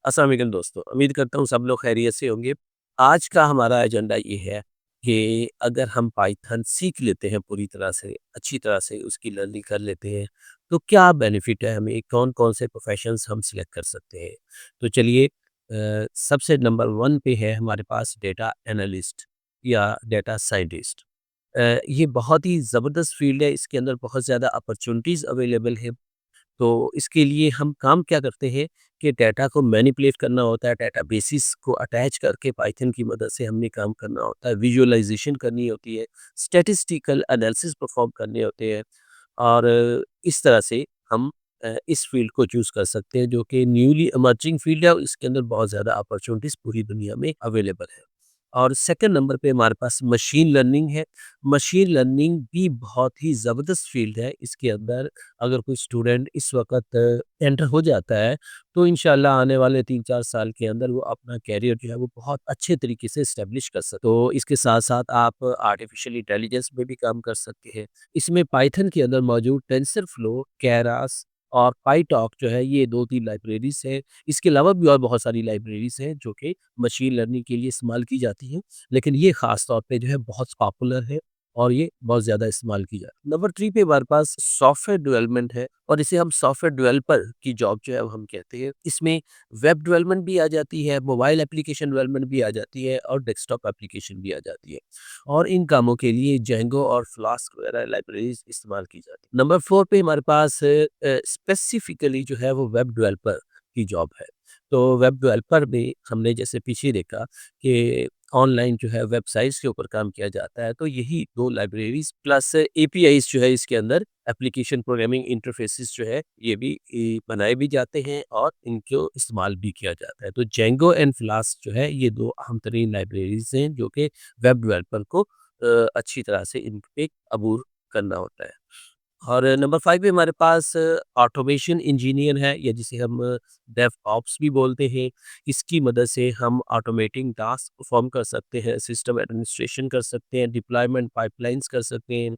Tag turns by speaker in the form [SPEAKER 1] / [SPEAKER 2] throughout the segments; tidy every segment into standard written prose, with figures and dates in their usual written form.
[SPEAKER 1] अस्सलाम वालेकुम दोस्तों, उम्मीद करता हूँ सब लोग खैरियत से होंगे। आज का हमारा एजेंडा ये है कि अगर हम पाइथन सीख लेते हैं पूरी तरह से, अच्छी तरह से उसकी लर्निंग कर लेते हैं, तो क्या बेनिफिट है हमें, कौन-कौन से प्रोफ़ेशंस हम सिलेक्ट कर सकते हैं। तो चलिए सबसे नंबर 1 पे है हमारे पास डेटा एनालिस्ट या डेटा साइंटिस्ट। ये बहुत ही ज़बरदस्त फ़ील्ड है, इसके अंदर बहुत ज़्यादा अपॉर्च्युनिटीज़ अवेलेबल हैं। तो इसके लिए हम काम क्या करते हैं कि डेटा को मैनिपुलेट करना होता है, डेटाबेसिस को अटैच करके पाइथन की मदद से हमने काम करना होता है, विजुअलाइज़ेशन करनी होती है, स्टैटिस्टिकल एनालिसिस परफ़ॉर्म करने होते हैं और इस तरह से हम इस फ़ील्ड को चूज़ कर सकते हैं जो कि न्यूली इमर्जिंग फ़ील्ड है और इसके अंदर बहुत ज़्यादा अपॉर्च्युनिटीज़ पूरी दुनिया में अवेलेबल है। और सेकंड नंबर पे हमारे पास मशीन लर्निंग है। मशीन लर्निंग भी बहुत ही ज़बरदस्त फ़ील्ड है। इसके अंदर अगर कोई स्टूडेंट इस वक़्त एंटर हो जाता है, तो इंशाल्लाह आने वाले 3-4 साल के अंदर वो अपना करियर जो है वो बहुत अच्छे तरीके से एस्टेब्लिश कर सकते। तो इसके साथ-साथ आप आर्टिफ़िशियल इंटेलिजेंस में भी काम कर सकते हैं। इसमें पाइथन के अंदर मौजूद टेंसरफ्लो, केरास और पाइटॉक जो है ये 2-3 लाइब्रेरीज़ हैं। इसके अलावा भी और बहुत सारी लाइब्रेरीज़ हैं जो कि मशीन लर्निंग के लिए इस्तेमाल की जाती हैं। लेकिन ये ख़ास तौर पे जो है बहुत पॉपुलर है और ये बहुत ज़्यादा इस्तेमाल की जाती है। नंबर 3 पे हमारे पास सॉफ्टवेयर डेवलपमेंट है और इसे हम सॉफ्टवेयर डेवलपर की जॉब जो है वो हम कहते हैं। इसमें वेब डेवलपमेंट भी आ जाती है, मोबाइल एप्लीकेशन डेवलपमेंट भी आ जाती है और डेस्कटॉप एप्लीकेशन भी आ जाती है। और इन कामों के लिए जेंगो और फ्लास्क वगैरह लाइब्रेरीज़ इस्तेमाल की जाती है। नंबर 4 पे हमारे पास स्पेसिफिकली जो है वो वेब डेवलपर की जॉब है। तो वेब डेवलपर में हमने जैसे पीछे देखा कि ऑनलाइन जो है वेबसाइट्स के ऊपर काम किया जाता है, तो यही 2 लाइब्रेरीज़ प्लस एपीआईज़ जो है इसके अंदर एप्लीकेशन प्रोग्रामिंग इंटरफेसेस जो है ये भी बनाए भी जाते हैं और इनको इस्तेमाल भी किया जाता है। तो जेंगो एंड फ्लास्क जो है ये 2 अहम तरीन लाइब्रेरीज़ हैं जो कि वेब डेवलपर को अच्छी तरह से इन पे अबूर करना होता है। और नंबर 5 पे हमारे पास ऑटोमेशन इंजीनियर है या जिसे हम डेवऑप्स भी बोलते हैं। इसकी मदद से हम ऑटोमेटिंग टास्क परफॉर्म कर सकते हैं, सिस्टम एडमिनिस्ट्रेशन कर सकते हैं, डिप्लॉयमेंट पाइपलाइंस कर सकते हैं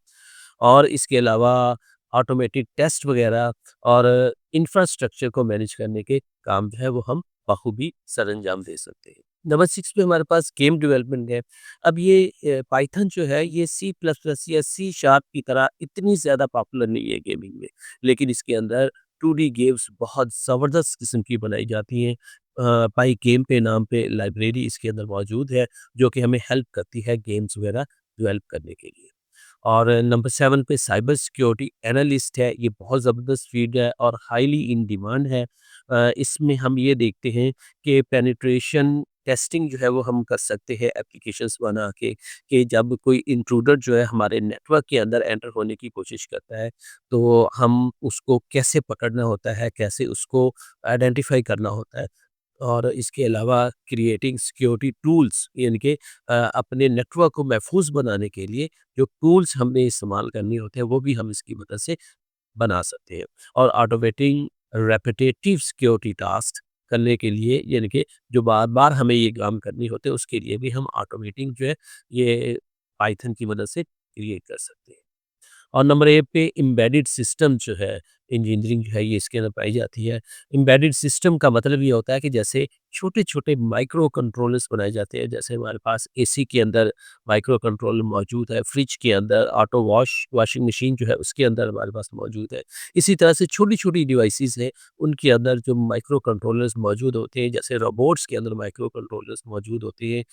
[SPEAKER 1] और इसके अलावा ऑटोमेटिक टेस्ट वगैरह और इंफ्रास्ट्रक्चर को मैनेज करने के काम जो है वो हम बखूबी सरअंजाम दे सकते हैं। नंबर 6 पे हमारे पास गेम डेवलपमेंट है। अब ये पाइथन जो है ये सी प्लस प्लस या सी शार्प की तरह इतनी ज़्यादा पॉपुलर नहीं है गेमिंग में, लेकिन इसके अंदर 2D गेम्स बहुत ज़बरदस्त किस्म की बनाई जाती हैं। पाई गेम पे नाम पे लाइब्रेरी इसके अंदर मौजूद है, जो कि हमें हेल्प करती है गेम्स वगैरह डेवलप करने के लिए। और नंबर 7 पे साइबर सिक्योरिटी एनालिस्ट है, ये बहुत ज़बरदस्त फ़ील्ड है और हाईली इन डिमांड है। इसमें हम ये देखते हैं कि पेनिट्रेशन टेस्टिंग जो है वो हम कर सकते हैं एप्लीकेशंस बना के कि जब कोई इंट्रूडर जो है हमारे नेटवर्क के अंदर एंटर होने की कोशिश करता है, तो हम उसको कैसे पकड़ना होता है, कैसे उसको आइडेंटिफ़ाई करना होता है। और इसके अलावा क्रिएटिंग सिक्योरिटी टूल्स यानी कि अपने नेटवर्क को महफूज बनाने के लिए जो टूल्स हमें इस्तेमाल करने होते हैं वो भी हम इसकी मदद से बना सकते हैं और ऑटोमेटिंग रेपिटेटिव सिक्योरिटी टास्क करने के लिए यानी कि जो बार बार हमें ये काम करने होते हैं उसके लिए भी हम ऑटोमेटिंग जो है ये पाइथन की मदद से क्रिएट कर सकते हैं। और नंबर 1 पे एम्बेडेड सिस्टम जो है, इंजीनियरिंग जो है ये इसके अंदर पाई जाती है। एम्बेडेड सिस्टम का मतलब ये होता है कि जैसे छोटे-छोटे माइक्रो कंट्रोलर्स बनाए जाते हैं, जैसे हमारे पास एसी के अंदर माइक्रो कंट्रोलर मौजूद है, फ्रिज के अंदर ऑटो वॉशिंग मशीन जो है उसके अंदर हमारे पास मौजूद है। इसी तरह से छोटी-छोटी डिवाइसेज़ हैं, उनके अंदर जो माइक्रो कंट्रोलर्स मौजूद होते हैं, जैसे रोबोट्स के अंदर माइक्रो कंट्रोलर्स मौजूद होते हैं।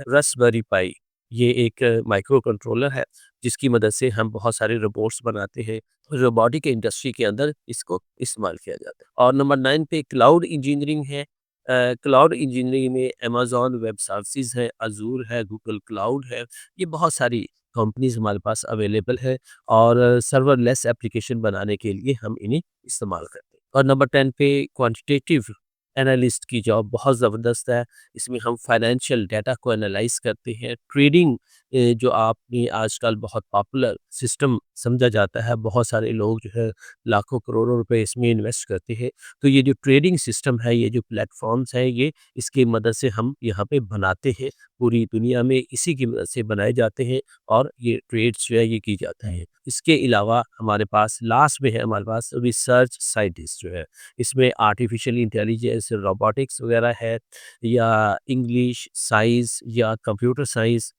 [SPEAKER 1] रास्पबेरी पाई ये एक माइक्रो कंट्रोलर है जिसकी मदद से हम बहुत सारे रोबोट्स बनाते हैं। रोबोटिक इंडस्ट्री के अंदर इसको इस्तेमाल किया जाता है। और नंबर 9 पे क्लाउड इंजीनियरिंग है। क्लाउड इंजीनियरिंग में अमेज़न वेब सर्विसेज़ है, अज़ूर है, गूगल क्लाउड है। ये बहुत सारी कंपनीज़ हमारे पास अवेलेबल है और सर्वरलेस एप्लीकेशन बनाने के लिए हम इन्हें इस्तेमाल करते हैं। और नंबर 10 पे क्वांटिटेटिव एनालिस्ट की जॉब बहुत ज़बरदस्त है। इसमें हम फाइनेंशियल डाटा को एनालाइज़ करते हैं, ट्रेडिंग जो आपने आजकल बहुत पॉपुलर सिस्टम समझा जाता है, बहुत सारे लोग जो है लाखों करोड़ों रुपए इसमें इन्वेस्ट करते हैं। तो ये जो ट्रेडिंग सिस्टम है, ये जो प्लेटफ़ॉर्म्स हैं, ये इसकी मदद से हम यहाँ पे बनाते हैं। पूरी दुनिया में इसी की मदद से बनाए जाते हैं और ये ट्रेड्स जो है ये की जाते हैं। इसके अलावा हमारे पास लास्ट में है हमारे पास रिसर्च साइंटिस्ट जो है। इसमें आर्टिफ़िशियल इंटेलिजेंस, रोबोटिक्स वगैरह है या इंग्लिश, साइंस या computer science,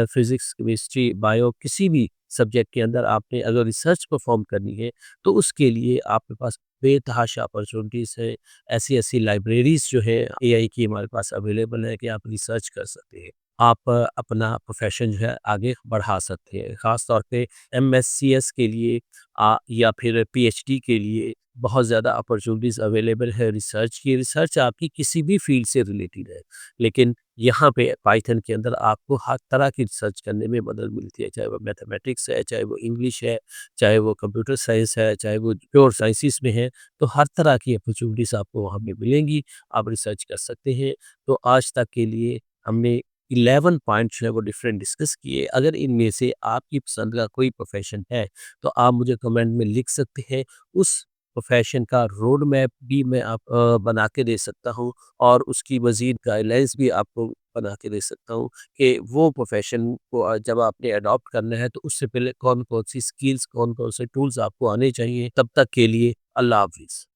[SPEAKER 1] physics, chemistry, bio किसी भी सब्जेक्ट के अंदर आपने अगर रिसर्च परफ़ॉर्म करनी है, तो उसके लिए आपके पास बेतहाशा अपॉर्च्युनिटीज़ है। ऐसी-ऐसी लाइब्रेरीज़ जो है एआई की हमारे पास अवेलेबल है कि आप रिसर्च कर सकते हैं। आप अपना प्रोफ़ेशन जो है आगे बढ़ा सकते हैं। ख़ास तौर पे एमएससीएस के लिए या फिर पीएचडी के लिए बहुत ज़्यादा अपॉर्च्युनिटीज़ अवेलेबल है रिसर्च की। रिसर्च आपकी किसी भी फ़ील्ड से रिलेटेड है, लेकिन यहाँ पे पाइथन के अंदर आपको हर तरह की रिसर्च करने में मदद मिलती है, चाहे वो मैथमेटिक्स है, चाहे वो इंग्लिश है, चाहे वो कंप्यूटर साइंस है, चाहे वो प्योर साइंसेस में है, तो हर तरह की अपॉर्च्युनिटीज़ आपको वहाँ पे मिलेंगी, आप रिसर्च कर सकते हैं। तो आज तक के लिए हमने 11 पॉइंट जो है वो डिफरेंट डिस्कस किए। अगर इनमें से आपकी पसंद का कोई प्रोफ़ेशन है, तो आप मुझे कमेंट में लिख सकते हैं। उस प्रोफ़ेशन का रोड मैप भी मैं बना के दे सकता हूँ और उसकी मज़ीद गाइडलाइंस भी आपको बना के दे सकता हूँ कि वो प्रोफ़ेशन को जब आपने अडॉप्ट करना है तो उससे पहले कौन-कौन सी स्किल्स, कौन-कौन से टूल्स आपको आने चाहिए। तब तक के लिए अल्लाह हाफ़िज़।